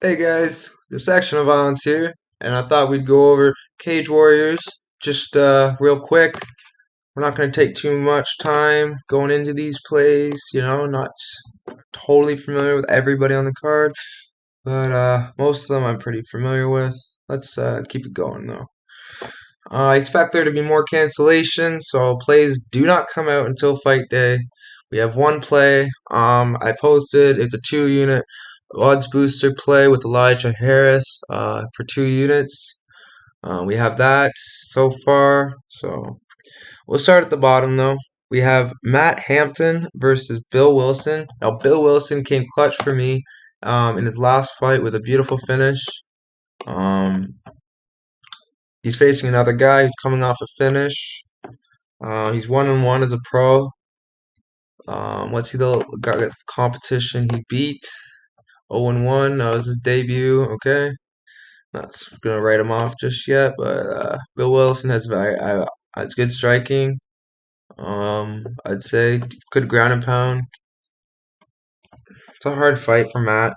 Hey guys, this Action of Violence here, and I thought we'd go over Cage Warriors just real quick. We're not going to take too much time going into these plays, not totally familiar with everybody on the card, but most of them I'm pretty familiar with. Let's keep it going though. I expect there to be more cancellations, so plays do not come out until fight day. We have one play. I posted. It's a 2 unit odds booster play with Elijah Harris for 2 units. We have that so far. So we'll start at the bottom though. We have Matt Hampton versus Bill Wilson. Now Bill Wilson came clutch for me in his last fight with a beautiful finish. Um, he's facing another guy who's coming off a finish. He's 1-1 as a pro. What's he the got competition he beat? 0-1. That was his debut. Okay, not gonna write him off just yet, but Bill Wilson has good striking. I'd say good ground and pound. It's a hard fight for Matt.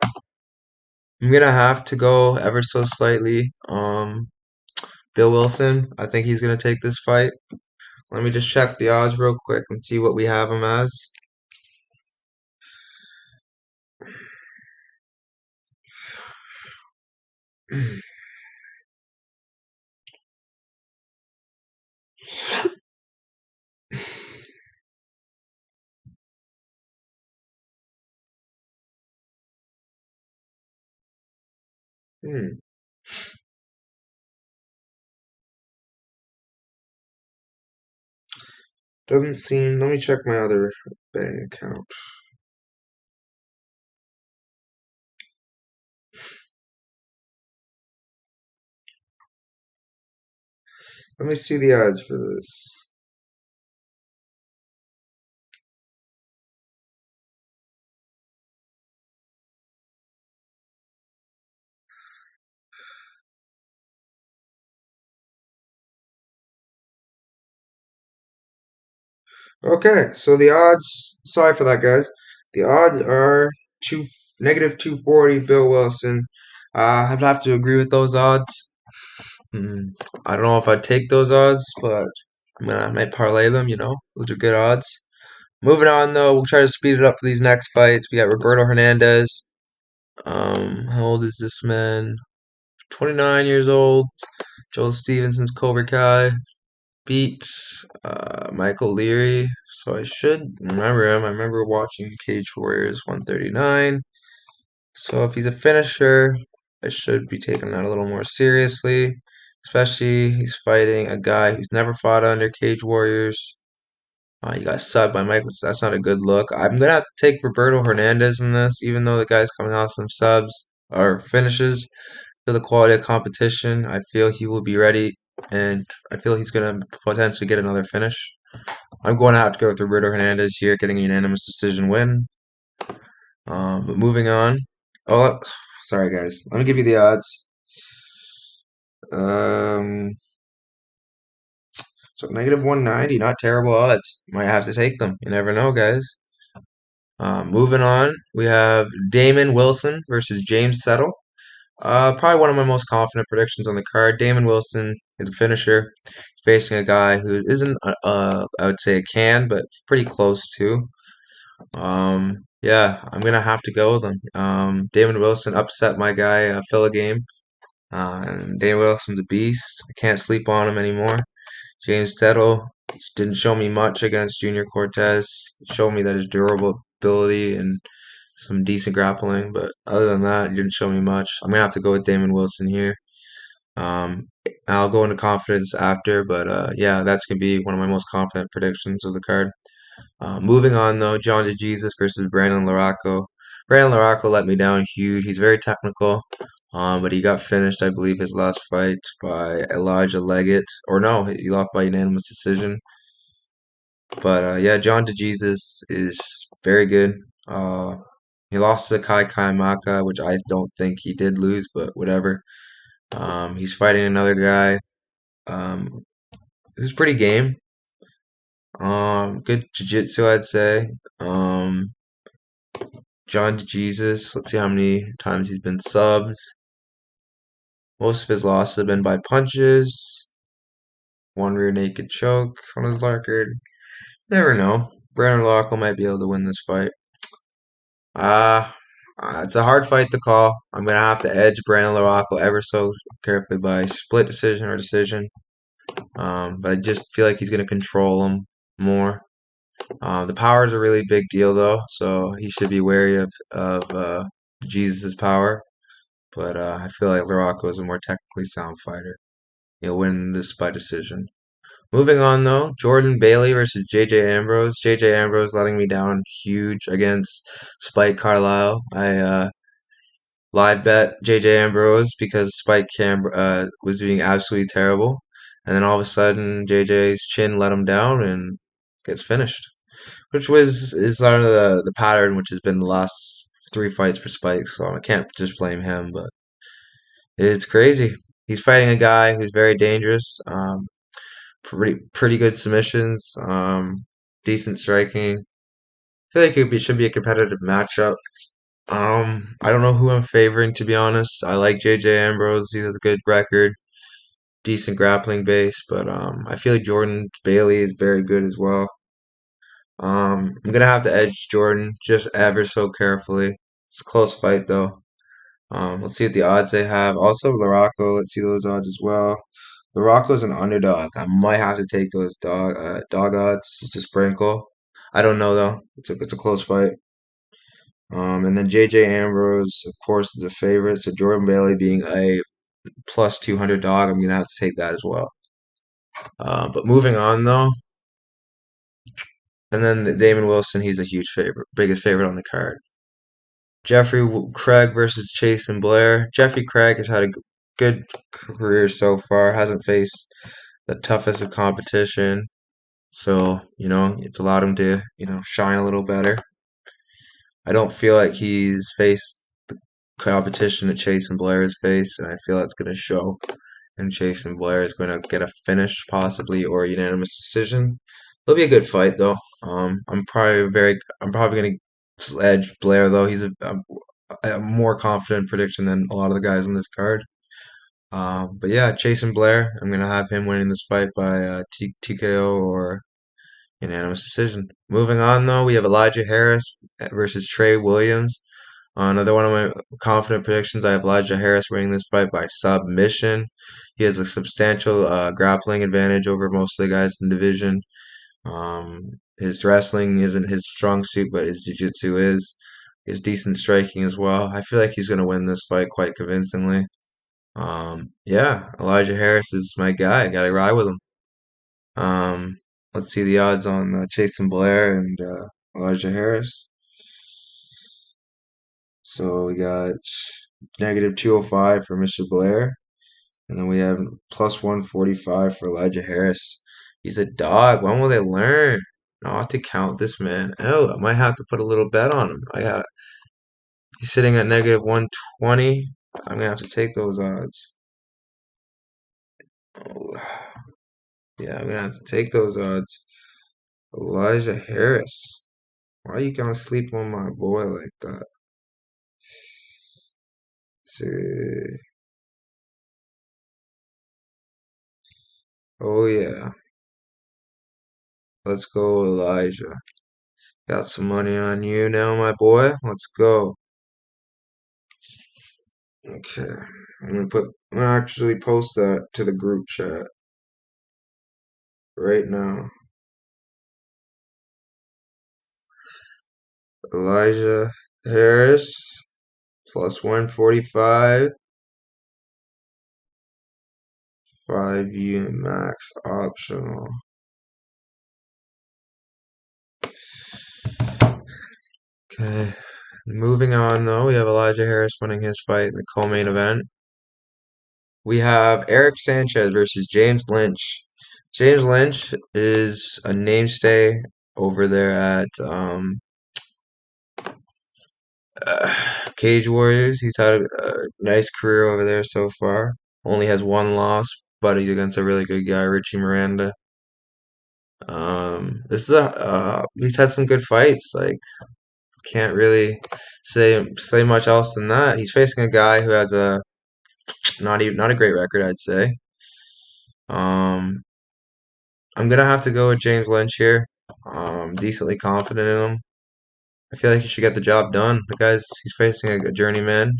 I'm gonna have to go ever so slightly. Bill Wilson. I think he's gonna take this fight. Let me just check the odds real quick and see what we have him as. Hmm. Doesn't seem. Let me check my other bank account. Let me see the odds for this. Okay, so the odds. Sorry for that, guys. The odds are two negative 240. Bill Wilson. I'd have to agree with those odds. Hmm, I don't know if I'd take those odds, but I might parlay them. Those are good odds. Moving on though, we'll try to speed it up for these next fights. We got Roberto Hernandez. How old is this man? 29 years old. Joel Stevenson's Cobra Kai. Beat Michael Leary, so I should remember him. I remember watching Cage Warriors 139. So if he's a finisher, I should be taking that a little more seriously. Especially he's fighting a guy who's never fought under Cage Warriors. He got subbed by Michael. So that's not a good look. I'm gonna have to take Roberto Hernandez in this, even though the guy's coming out some subs or finishes. To the quality of competition, I feel he will be ready, and I feel he's gonna potentially get another finish. I'm going to have to go with Roberto Hernandez here, getting a unanimous decision win. But moving on. Oh, sorry guys. Let me give you the odds. Um, so negative 190, not terrible odds. Might have to take them. You never know, guys. Moving on, we have Damon Wilson versus James Settle. Probably one of my most confident predictions on the card. Damon Wilson is a finisher, facing a guy who isn't, I would say a can, but pretty close to. Yeah, I'm gonna have to go with him. Damon Wilson upset my guy, Phil game. And Damon Wilson's a beast. I can't sleep on him anymore. James Settle didn't show me much against Junior Cortez. He showed me that his durability and some decent grappling, but other than that, he didn't show me much. I'm gonna have to go with Damon Wilson here. Um, I'll go into confidence after, but yeah, that's gonna be one of my most confident predictions of the card. Moving on though, John De Jesus versus Brandon Laroco. Brandon Laroco let me down huge. He's very technical, but he got finished, I believe, his last fight by Elijah Leggett. Or no, he lost by unanimous decision. But yeah, John De Jesus is very good. He lost to Kai Maka, which I don't think he did lose, but whatever. He's fighting another guy. Who's pretty game. Good jiu-jitsu, I'd say. John Jesus. Let's see how many times he's been subbed. Most of his losses have been by punches. One rear naked choke on his record. Never know. Brandon Laroco might be able to win this fight. Uh, it's a hard fight to call. I'm gonna have to edge Brandon Laroco ever so carefully by split decision or decision. But I just feel like he's gonna control him more. The power is a really big deal though, so he should be wary of Jesus' power. But I feel like Laroco is a more technically sound fighter. He'll win this by decision. Moving on though, Jordan Bailey versus JJ Ambrose. JJ Ambrose letting me down huge against Spike Carlisle. I live bet JJ Ambrose because was doing absolutely terrible. And then all of a sudden JJ's chin let him down and gets finished. Which is sort of the pattern which has been the last three fights for Spike, so I can't just blame him, but it's crazy. He's fighting a guy who's very dangerous. Pretty good submissions, decent striking. I feel like should be a competitive matchup. I don't know who I'm favoring to be honest. I like JJ Ambrose. He has a good record, decent grappling base, but I feel like Jordan Bailey is very good as well. I'm gonna have to edge Jordan just ever so carefully. It's a close fight though. Let's see what the odds they have. Also, Laroco. Let's see those odds as well. Laroco's an underdog. I might have to take those dog odds just to sprinkle. I don't know though. It's a close fight. And then JJ Ambrose, of course, is a favorite. So Jordan Bailey being a plus 200 dog, I'm gonna have to take that as well. But moving on though, and then Damon Wilson, he's a huge favorite, biggest favorite on the card. Craig versus Chase and Blair. Jeffrey Craig has had a good career so far. Hasn't faced the toughest of competition, so it's allowed him to shine a little better. I don't feel like he's faced the competition that Chase and Blair has faced, and I feel that's going to show. And Chase and Blair is going to get a finish, possibly, or a unanimous decision. It'll be a good fight, though. I'm probably going to edge Blair, though. He's a more confident prediction than a lot of the guys on this card. But yeah, Chase and Blair, I'm going to have him winning this fight by TKO or unanimous decision. Moving on, though, we have Elijah Harris versus Trey Williams. Another one of my confident predictions, I have Elijah Harris winning this fight by submission. He has a substantial grappling advantage over most of the guys in the division. His wrestling isn't his strong suit, but his jiu-jitsu is. His decent striking as well. I feel like he's going to win this fight quite convincingly. Yeah, Elijah Harris is my guy. I got to ride with him. Let's see the odds on Chase Blair and Elijah Harris. So we got negative 205 for Mr. Blair, and then we have plus 145 for Elijah Harris. He's a dog. When will they learn not to count this man? Oh, I might have to put a little bet on him. He's sitting at negative 120. I'm gonna have to take those odds. Oh, yeah, I'm gonna have to take those odds. Elijah Harris. Why are you gonna sleep on my boy like that? See. Oh yeah. Let's go, Elijah. Got some money on you now, my boy. Let's go. Okay. I'm gonna actually post that to the group chat right now. Elijah Harris plus 145. 5 unit max optional. Okay. Moving on though, we have Elijah Harris winning his fight in the co-main event. We have Eric Sanchez versus James Lynch. James Lynch is a mainstay over there at Cage Warriors. He's had a nice career over there so far. Only has one loss, but he's against a really good guy, Richie Miranda. This is he's had some good fights. Like Can't really say much else than that. He's facing a guy who has a not a great record, I'd say. Um, I'm gonna have to go with James Lynch here. Decently confident in him. I feel like he should get the job done. He's facing a journeyman.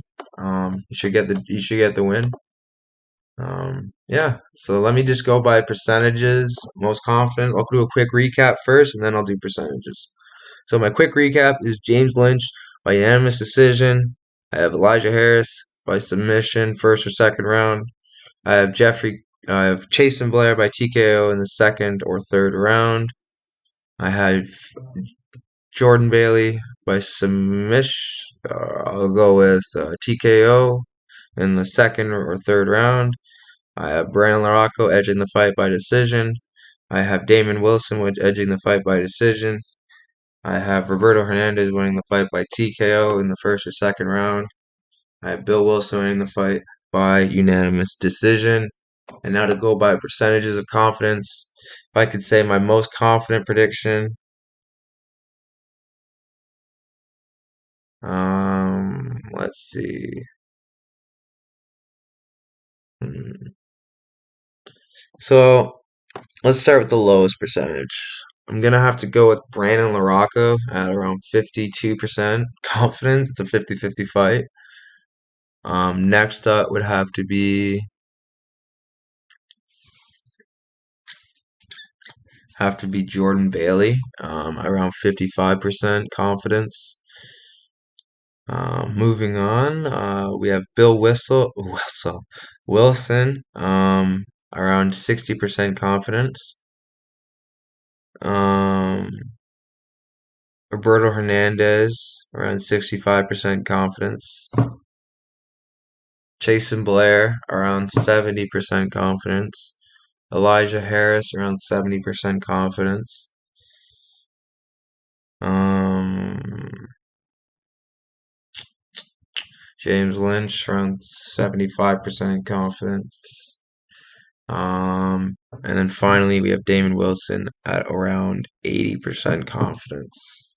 He should get the win. Yeah. So let me just go by percentages. Most confident. I'll do a quick recap first, and then I'll do percentages. So my quick recap is James Lynch by unanimous decision. I have Elijah Harris by submission, first or second round. I have Chase and Blair by TKO in the second or third round. I have Jordan Bailey by submission. I'll go with TKO in the second or third round. I have Brandon Laroco edging the fight by decision. I have Damon Wilson edging the fight by decision. I have Roberto Hernandez winning the fight by TKO in the first or second round. I have Bill Wilson winning the fight by unanimous decision. And now to go by percentages of confidence, if I could say my most confident prediction, let's see. So let's start with the lowest percentage. I'm gonna have to go with Brandon Laroco at around 52% confidence. It's a 50-50 fight. Next up would have to be Jordan Bailey, around 55% confidence. Moving on, we have Wilson, around 60% confidence. Roberto Hernandez, around 65% confidence. Chase and Blair, around 70% confidence. Elijah Harris, around 70% confidence. James Lynch, around 75% confidence. And then finally, we have Damon Wilson at around 80% confidence.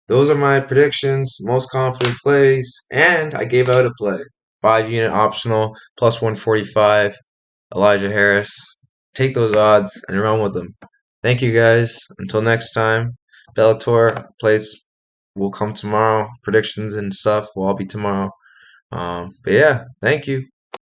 Those are my predictions, most confident plays, and I gave out a play. 5-unit optional, plus 145, Elijah Harris. Take those odds and run with them. Thank you guys. Until next time, Bellator plays will come tomorrow. Predictions and stuff will all be tomorrow. But yeah, thank you.